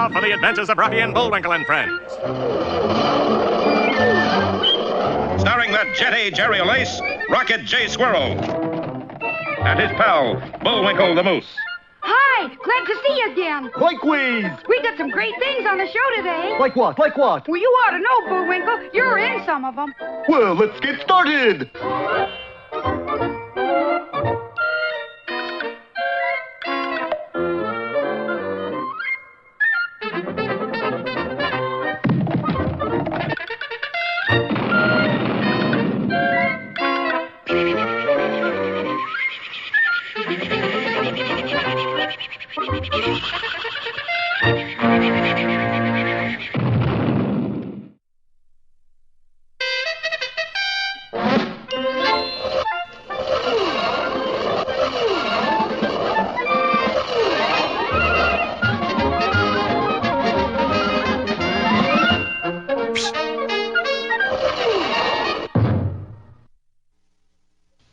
out for the adventures of Ruffy and Bullwinkle and friends. Starring that jetty Jerry Lace, Rocket J. Squirrel, and his pal, Bullwinkle the Moose. Hi, glad to see you again. Likewise. We did some great things on the show today. Like what? Like what? Well, you ought to know, Bullwinkle. You're in some of them. Well, let's get started.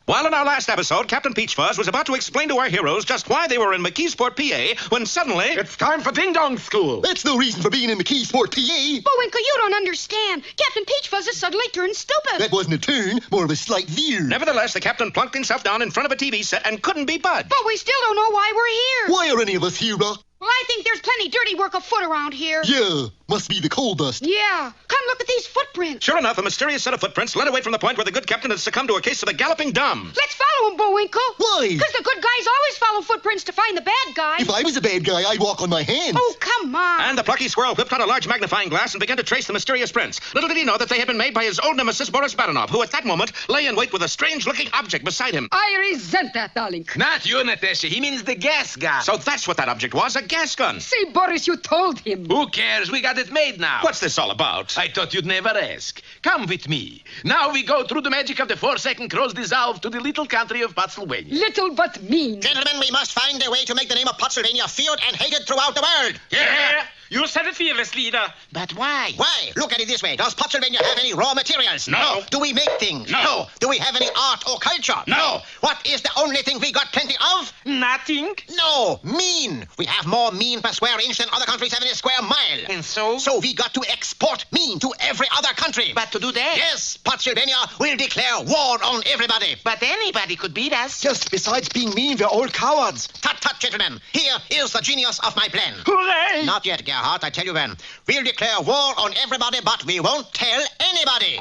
Well, in our last episode, Captain Peachfuzz was about to explain to our heroes just why they were in McKeesport, PA, when suddenly... It's time for ding-dong school. That's no reason for being in McKeesport, PA. Bullwinkle, you don't understand. Captain Peachfuzz has suddenly turned stupid. That wasn't a turn, more of a slight veer. Nevertheless, the captain plunked himself down in front of a TV set and couldn't be budged. But we still don't know why we're here. Why are any of us here, Rock? Well, I think there's plenty dirty work afoot around here. Yeah, must be the coal dust. Yeah. Come look at these footprints. Sure enough, a mysterious set of footprints led away from the point where the good captain had succumbed to a case of the galloping dumb. Let's follow him, Bullwinkle. Why? Because the good guys always follow footprints to find the bad guys. If I was a bad guy, I'd walk on my hands. Oh, come on. And the plucky squirrel whipped out a large magnifying glass and began to trace the mysterious prints. Little did he know that they had been made by his old nemesis, Boris Badenov, who at that moment lay in wait with a strange-looking object beside him. I resent that, darling. Not you, Natasha. He means the gas gun. So that's what that object was, a gas gun. See, Boris, you told him. Who cares? We got it made now. What's this all about? I thought you'd never ask. Come with me. Now we go through the magic of the 4-second cross dissolve to the little country of Pennsylvania. Little but mean. Gentlemen, we must find a way to make the name of Pennsylvania feared and hated throughout the world. Yeah. You said it, fearless leader. But why? Why? Look at it this way. Does Pennsylvania have any raw materials? No. Do we make things? No. Do we have any art or culture? No. What is the only thing we got plenty of? Nothing. No. Mean. We have more mean per square inch than other countries have in a square mile. And so? So we got to export mean to every other country. But to do that? Yes, Pennsylvania will declare war on everybody. But anybody could beat us. Just besides being mean, we're all cowards. Tut, tut, gentlemen. Here is the genius of my plan. Hooray! Not yet, Gerhardt. I tell you when. We'll declare war on everybody, but we won't tell anybody.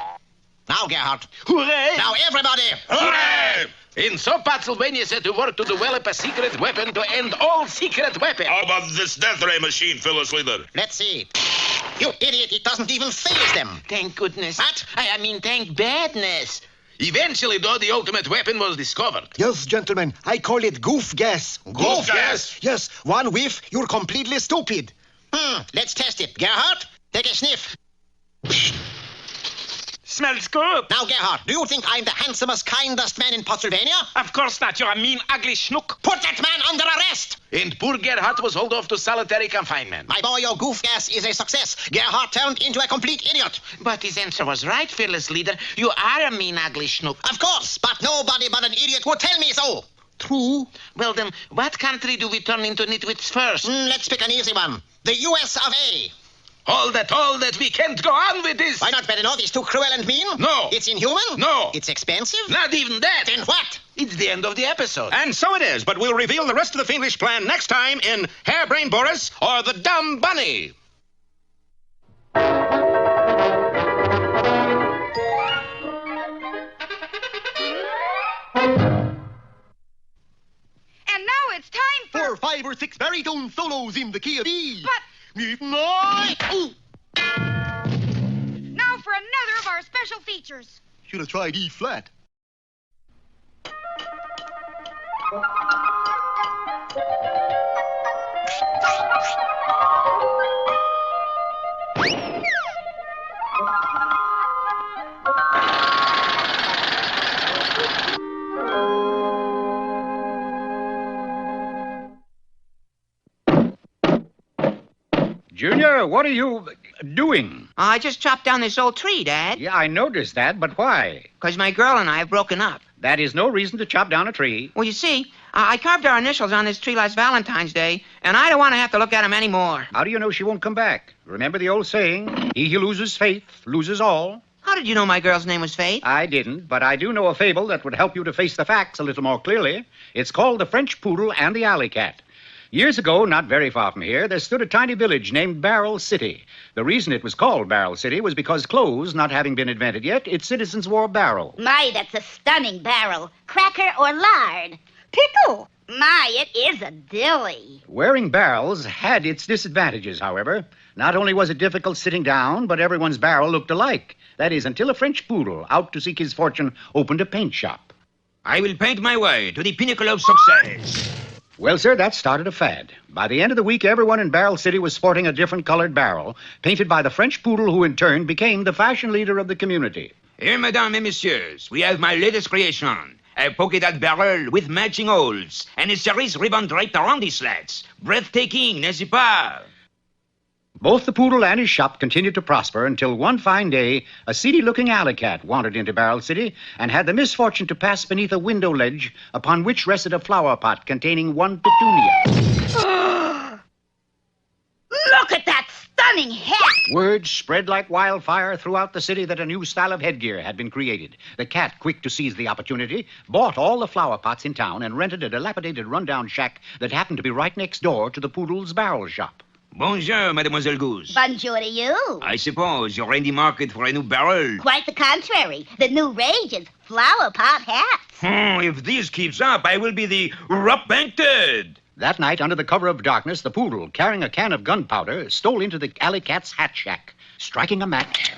Now, Gerhardt. Hooray! Now, everybody. Hooray! And so Pennsylvania set to work to develop a secret weapon to end all secret weapons. How about this death ray machine, Phyllis Leader? Let's see. You idiot. It doesn't even faze them. Thank goodness. What? I mean, thank badness. Eventually, though, the ultimate weapon was discovered. Yes, gentlemen, I call it goof gas. Goof gas? Yes, one whiff, you're completely stupid. Let's test it. Gerhardt, take a sniff. Smells good. Now, Gerhardt, do you think I'm the handsomest, kindest man in Pennsylvania? Of course not. You're a mean, ugly schnook. Put that man under arrest! And poor Gerhardt was hauled off to solitary confinement. My boy, your goof gas is a success. Gerhardt turned into a complete idiot. But his answer was right, fearless leader. You are a mean, ugly schnook. Of course, but nobody but an idiot would tell me so. True. Well, then, what country do we turn into nitwits first? Let's pick an easy one. The US of A. All that. We can't go on with this. Why not, Badenov? It's too cruel and mean? No. It's inhuman? No. It's expensive? Not even that. Then what? It's the end of the episode. And so it is, but we'll reveal the rest of the fiendish plan next time in Hairbrain Boris or the Dumb Bunny. And now it's time for... 4, 5, or 6 baritone solos in the key of E. But Now for another of our special features. should have tried E flat. Junior, what are you doing? I just chopped down this old tree, Dad. Yeah, I noticed that, but why? Because my girl and I have broken up. That is no reason to chop down a tree. Well, you see, I carved our initials on this tree last Valentine's Day, and I don't want to have to look at them anymore. How do you know she won't come back? Remember the old saying, he who loses faith loses all? How did you know my girl's name was Faith? I didn't, but I do know a fable that would help you to face the facts a little more clearly. It's called The French Poodle and the Alley Cat. Years ago, not very far from here, there stood a tiny village named Barrel City. The reason it was called Barrel City was because clothes not having been invented yet, its citizens wore barrel. My, that's a stunning barrel. Cracker or lard? Pickle. My, it is a dilly. Wearing barrels had its disadvantages, however. Not only was it difficult sitting down, but everyone's barrel looked alike. That is, until a French poodle, out to seek his fortune, opened a paint shop. I will paint my way to the pinnacle of success. Well, sir, that started a fad. By the end of the week, everyone in Barrel City was sporting a different colored barrel, painted by the French poodle who in turn became the fashion leader of the community. Here, mesdames et messieurs, we have my latest creation. A polka-dot barrel with matching holes and a cerise ribbon draped around the slats. Breathtaking, n'est-ce pas? Both the poodle and his shop continued to prosper until one fine day, a seedy-looking alley cat wandered into Barrel City and had the misfortune to pass beneath a window ledge upon which rested a flower pot containing one petunia. Look at that stunning hat! Word spread like wildfire throughout the city that a new style of headgear had been created. The cat, quick to seize the opportunity, bought all the flower pots in town and rented a dilapidated rundown shack that happened to be right next door to the poodle's barrel shop. Bonjour, Mademoiselle Goose. Bonjour to you. I suppose you're in the market for a new barrel. Quite the contrary. The new rage is flower pot hats. If this keeps up, I will be the painted. That night, under the cover of darkness, the poodle, carrying a can of gunpowder, stole into the alley cat's hat shack. Striking a match,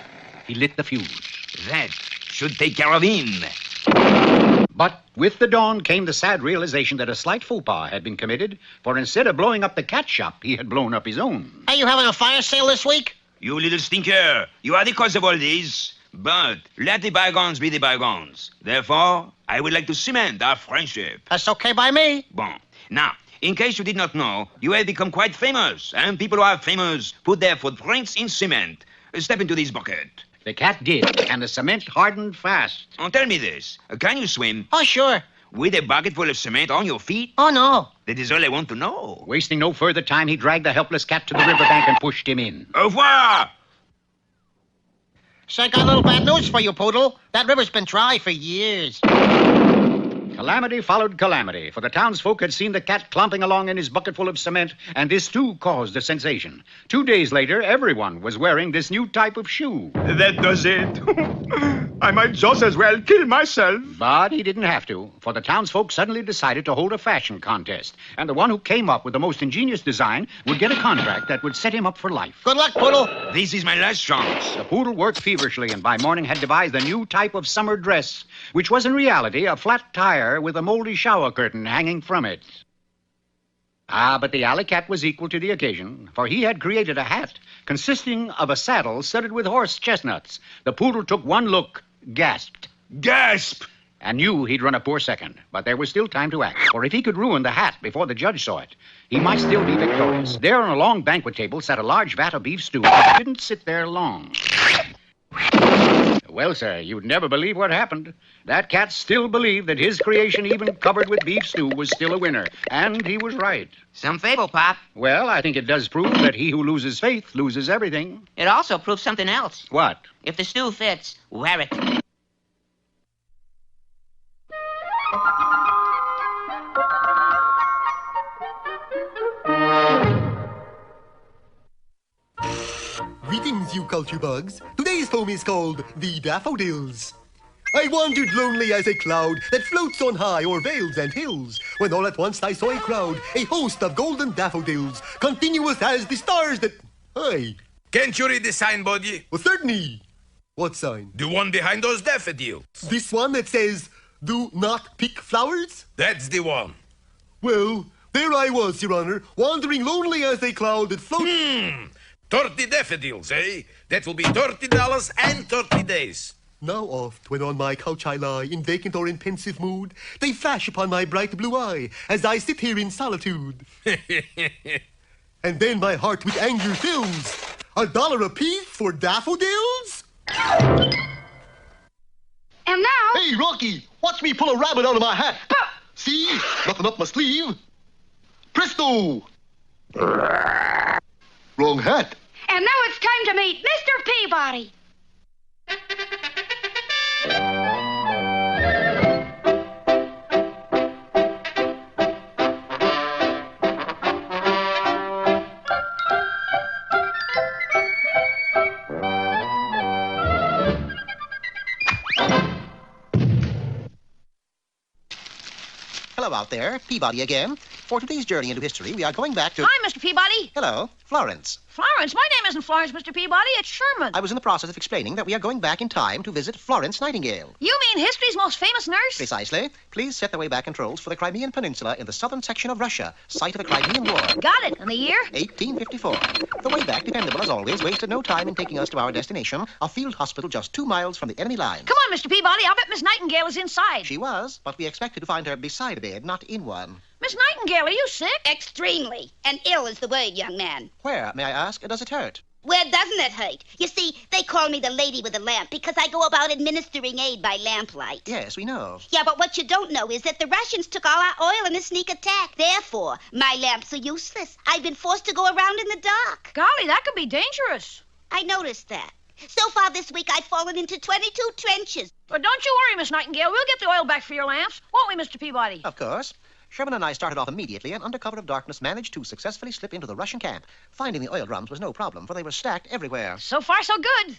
he lit the fuse. That should take care of him. But with the dawn came the sad realization that a slight faux pas had been committed, for instead of blowing up the cat shop, he had blown up his own. Are you having a fire sale this week? You little stinker, you are the cause of all this. But let the bygones be the bygones. Therefore, I would like to cement our friendship. That's okay by me. Bon. Now, in case you did not know, you have become quite famous, and people who are famous put their footprints in cement. Step into this bucket. The cat did, and the cement hardened fast. Oh, tell me this. Can you swim? Oh, sure. With a bucket full of cement on your feet? Oh, no. That is all I want to know. Wasting no further time, he dragged the helpless cat to the riverbank and pushed him in. Au revoir! So I got a little bad news for you, Poodle. That river's been dry for years. Calamity followed calamity, for the townsfolk had seen the cat clomping along in his bucket full of cement, and this too caused a sensation. 2 days later, everyone was wearing this new type of shoe. That does it. I might just as well kill myself. But he didn't have to, for the townsfolk suddenly decided to hold a fashion contest, and the one who came up with the most ingenious design would get a contract that would set him up for life. Good luck, Poodle. This is my last chance. The poodle worked feverishly and by morning had devised a new type of summer dress, which was in reality a flat tire with a moldy shower curtain hanging from it. But the alley cat was equal to the occasion, for he had created a hat consisting of a saddle studded with horse chestnuts. The poodle took one look, gasped, Gasp! and knew he'd run a poor second. But there was still time to act, for if he could ruin the hat before the judge saw it, he might still be victorious. There on a long banquet table sat a large vat of beef stew, but it didn't sit there long. Well, sir, you'd never believe what happened. That cat still believed that his creation, even covered with beef stew, was still a winner. And he was right. Some fable, Pop. Well, I think it does prove that he who loses faith loses everything. It also proves something else. What? If the stew fits, wear it. Greetings, you culture bugs. Today's poem is called The Daffodils. I wandered lonely as a cloud that floats on high o'er vales and hills, when all at once I saw a crowd, a host of golden daffodils, continuous as the stars that... Hi. Can't you read the sign, buddy? Well, certainly. What sign? The one behind those daffodils. This one that says, do not pick flowers? That's the one. Well, there I was, Your Honor, wandering lonely as a cloud that floats... 30 daffodils, eh? That will be $30 and 30 days. Now oft, when on my couch I lie, in vacant or in pensive mood, they flash upon my bright blue eye, as I sit here in solitude. And then my heart with anger fills. $1 apiece for daffodils? And now... Hey, Rocky, watch me pull a rabbit out of my hat. But... See? Nothing up my sleeve. Presto! Wrong hat. And now it's time to meet Mr. Peabody. Hello out there, Peabody again. For today's journey into history, we are going back to... Hi, Mr. Peabody. Hello, Florence. Florence? My name isn't Florence, Mr. Peabody. It's Sherman. I was in the process of explaining that we are going back in time to visit Florence Nightingale. You mean history's most famous nurse? Precisely. Please set the way back controls for the Crimean Peninsula in the southern section of Russia, site of the Crimean War. Got it. And the year? 1854. The way back, dependable as always, wasted no time in taking us to our destination, a field hospital just 2 miles from the enemy lines. Come on, Mr. Peabody. I'll bet Miss Nightingale is inside. She was, but we expected to find her beside a bed, not in one. Miss Nightingale, are you sick? Extremely. And ill is the word, young man. Where, may I ask, does it hurt? Where doesn't it hurt? You see, they call me the lady with the lamp because I go about administering aid by lamplight. Yes, we know. Yeah, but what you don't know is that the Russians took all our oil in a sneak attack. Therefore, my lamps are useless. I've been forced to go around in the dark. Golly, that could be dangerous. I noticed that. So far this week, I've fallen into 22 trenches. But don't you worry, Miss Nightingale. We'll get the oil back for your lamps. Won't we, Mr. Peabody? Of course. Sherman and I started off immediately and under cover of darkness managed to successfully slip into the Russian camp. Finding the oil drums was no problem, for they were stacked everywhere. So far, so good.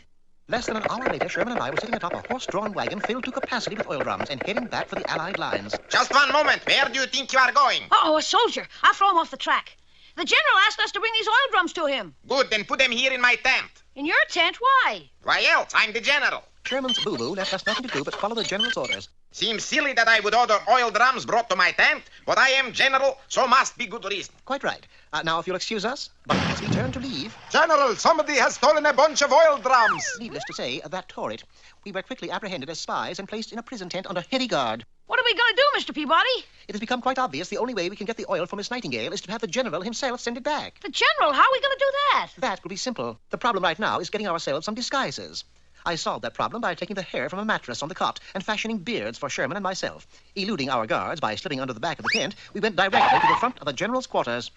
Less than an hour later, Sherman and I were sitting atop a horse-drawn wagon filled to capacity with oil drums and heading back for the Allied lines. Just one moment. Where do you think you are going? Uh-oh, a soldier. I'll throw him off the track. The general asked us to bring these oil drums to him. Good, then put them here in my tent. In your tent? Why? Why else? I'm the general. Sherman's boo-boo left us nothing to do but follow the general's orders. Seems silly that I would order oil drums brought to my tent, but I am general, so must be good reason. Quite right. Now, if you'll excuse us, but as we turn to leave... General, somebody has stolen a bunch of oil drums. Needless to say, that tore it. We were quickly apprehended as spies and placed in a prison tent under heavy guard. What are we going to do, Mr. Peabody? It has become quite obvious the only way we can get the oil from Miss Nightingale is to have the general himself send it back. The general? How are we going to do that? That will be simple. The problem right now is getting ourselves some disguises. I solved that problem by taking the hair from a mattress on the cot and fashioning beards for Sherman and myself. Eluding our guards by slipping under the back of the tent, we went directly to the front of the general's quarters.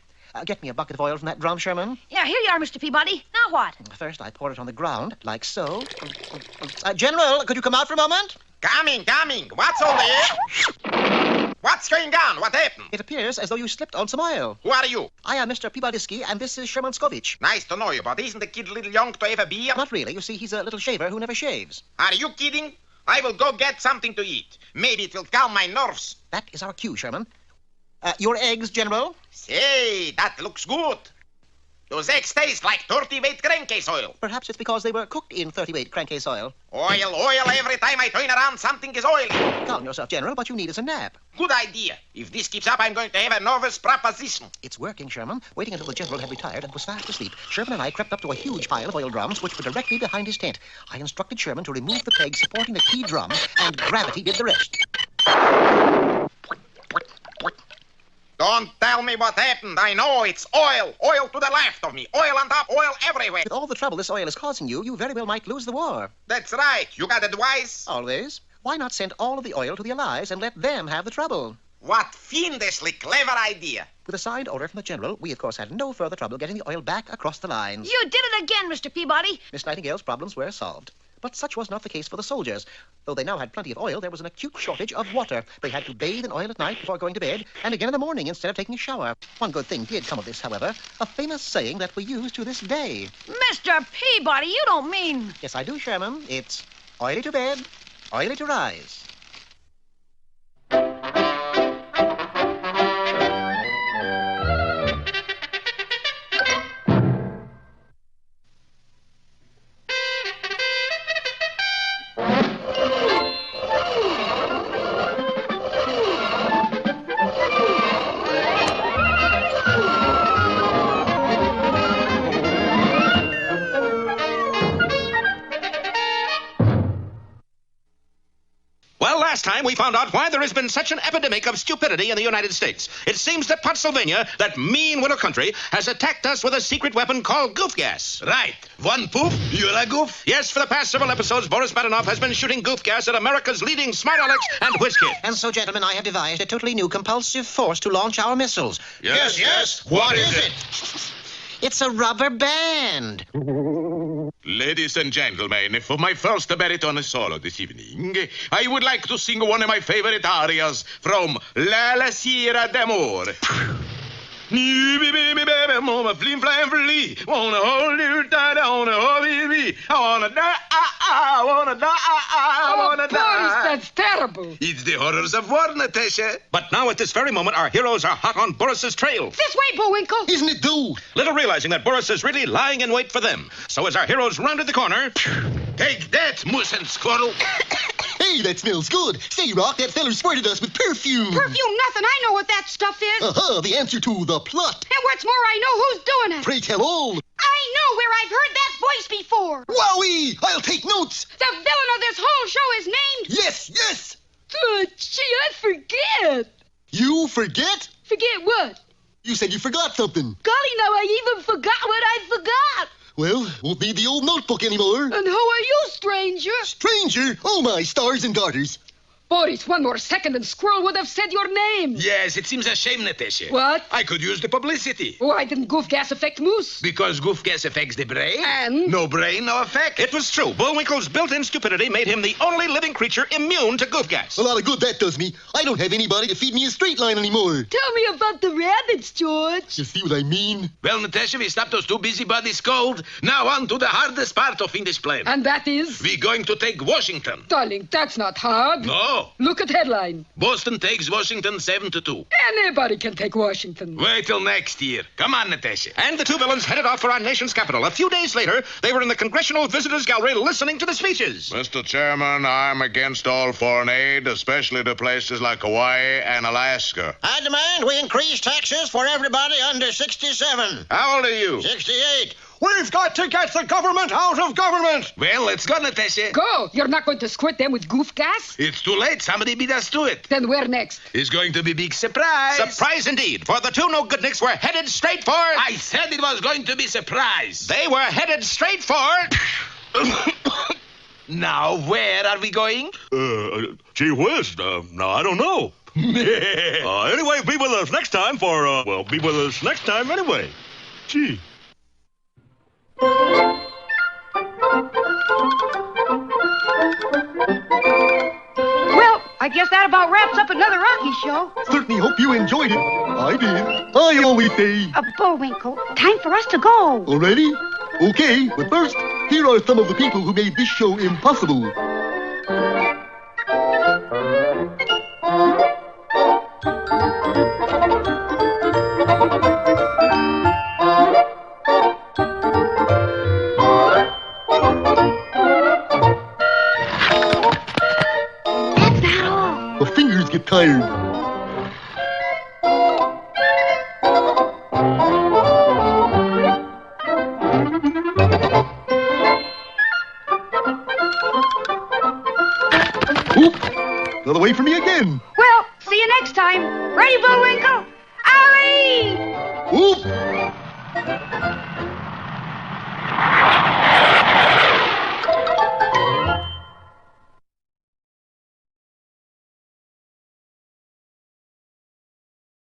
Get me a bucket of oil from that drum, Sherman. Yeah, here you are, Mr. Peabody. Now what? First, I pour it on the ground, like so. General, could you come out for a moment? Coming. What's all this? What's going on? What happened? It appears as though you slipped on some oil. Who are you? I am Mr. Peabody, and this is Sherman Skovich. Nice to know you, but isn't the kid a little young to have a beard? Not really. You see, he's a little shaver who never shaves. Are you kidding? I will go get something to eat. Maybe it will calm my nerves. That is our cue, Sherman. Your eggs, General? Say, that looks good. Those eggs taste like 30-weight crankcase oil. Perhaps it's because they were cooked in 30-weight crankcase oil. Oil, every time I turn around, something is oily. Calm yourself, General, what you need is a nap. Good idea. If this keeps up, I'm going to have a nervous proposition. It's working, Sherman. Waiting until the General had retired and was fast asleep, Sherman and I crept up to a huge pile of oil drums which were directly behind his tent. I instructed Sherman to remove the pegs supporting the key drum, and gravity did the rest. Don't tell me what happened. I know it's oil. Oil to the left of me. Oil on top, oil everywhere. With all the trouble this oil is causing you, you very well might lose the war. That's right. You got advice? Always. Why not send all of the oil to the Allies and let them have the trouble? What fiendishly clever idea. With a signed order from the General, we, of course, had no further trouble getting the oil back across the lines. You did it again, Mr. Peabody. Miss Nightingale's problems were solved. But such was not the case for the soldiers. Though they now had plenty of oil, there was an acute shortage of water. They had to bathe in oil at night before going to bed, and again in the morning instead of taking a shower. One good thing did come of this, however, a famous saying that we use to this day. Mr. Peabody, you don't mean... Yes, I do, Sherman. It's oily to bed, oily to rise. time, we found out why there has been such an epidemic of stupidity in the United States. It seems that Pennsylvania, that mean little country, has attacked us with a secret weapon called goof gas. Right. One poof, you're a goof. Yes, for the past several episodes, Boris Badenov has been shooting goof gas at America's leading smart Alex and whiz kid. And so, gentlemen, I have devised a totally new compulsive force to launch our missiles. Yes. What is it? It's a rubber band. Ladies and gentlemen, for my first baritone solo this evening, I would like to sing one of my favorite arias from La Sierra d'Amore. Flim flam flee, wanna hold you tight, I wanna hold you, I wanna die, I wanna die, I wanna die. Boris, that's terrible. It's the horrors of war, Natasha. But now, at this very moment, our heroes are hot on Boris's trail. This way, Bullwinkle. Isn't it though? Little realizing that Boris is really lying in wait for them. So as our heroes rounded the corner... Take that, moose and squirrel. Hey, that smells good. Say, Rock, that feller squirted us with perfume. Perfume nothing. I know what that stuff is. Uh-huh, the answer to the plot. And what's more, I know who's doing it. Pray tell all. I know where I've heard that voice before. Wowie! I'll take notes. The villain of this whole show is named... Yes. Gee, I forget. You forget? Forget what? You said you forgot something. Golly, now I even forgot what I forgot. Well, won't need the old notebook anymore. And who are you, stranger? Stranger? Oh, my stars and garters. Boris, one more second and Squirrel would have said your name. Yes, it seems a shame, Natasha. What? I could use the publicity. Why didn't goof gas affect Moose? Because goof gas affects the brain. And? No brain, no effect. It was true. Bullwinkle's built-in stupidity made him the only living creature immune to goof gas. A lot of good that does me. I don't have anybody to feed me a straight line anymore. Tell me about the rabbits, George. You see what I mean? Well, Natasha, we stopped those two busybodies cold. Now on to the hardest part of in this plan. And that is? We're going to take Washington. Darling, that's not hard. No. Look at headline. Boston takes Washington 7-2. Anybody can take Washington. Wait till next year. Come on, Natasha. And the two villains headed off for our nation's capital. A few days later, they were in the Congressional Visitors Gallery listening to the speeches. Mr. Chairman, I'm against all foreign aid, especially to places like Hawaii and Alaska. I demand we increase taxes for everybody under 67. How old are you? 68. We've got to get the government out of government. Well, let's go, Natasha. Go. You're not going to squirt them with goof gas? It's too late. Somebody beat us to it. Then where next? It's going to be big surprise. Surprise indeed, for the two no-goodniks were headed straight for... I said it was going to be surprise. They were headed straight for... Now, where are we going? Gee whiz, now I don't know. Anyway, be with us next time for, be with us next time anyway. Gee. Well, I guess that about wraps up another Rocky show. Certainly hope you enjoyed it. I did. I always say. Bullwinkle, time for us to go. Already? Okay, but first, here are some of the people who made this show impossible.